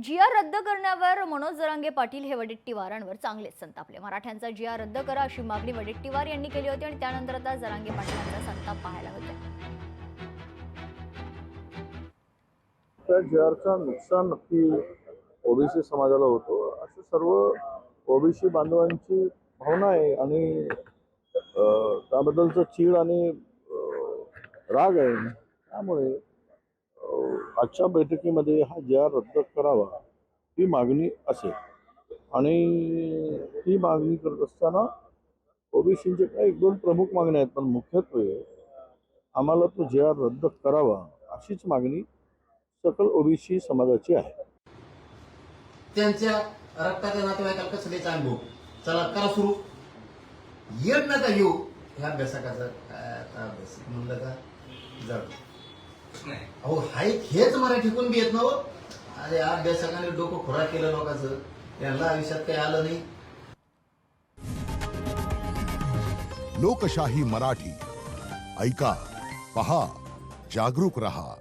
G.R. रद्द करण्यावर मनोज जरांगे पाटील हे वडेट्टीवारांवर चांगलेच संतापले. मराठ्यांचा जी.आर रद्द करा अशी मागणी वडेट्टीवार यांनी केली होती आणि त्यानंतर आता जरांगे पाटलांचा संताप पाहायला मिळतोय. त्या जी.आरचा नुकसान नक्की ओबीसी समाजाला होतो असं सर्व ओबीसी बांधवांची भावना आहे आणि त्याबद्दलचं चीड आणि राग आहे. त्यामुळे आजच्या बैठकीमध्ये हा जी.आर रद्द करावा ही मागणी असेल आणि ही मागणी करत असताना ओबीसीचे काही एक दोन प्रमुख मागण्या आहेत, पण मुख्यत्वे आम्हाला तो जी.आर रद्द करावा अशीच मागणी सकल ओबीसी समाजाची आहे. त्यांच्या रक्ताच्या नातेवाईकाला कसले अनुभव चला करा सुरू येत नका येऊ ह्या अभ्यासकाचा काय आता अभ्यास म्हणलं का जड अहो हाय हेच मराठीतून बी येत नव्हतं. अरे अभ्यासकाने डोकं खोराक केलं लोकांचं, त्यांना आयुष्यात काही आलं नाही. लोकशाही मराठी ऐका, पहा, जागरूक रहा.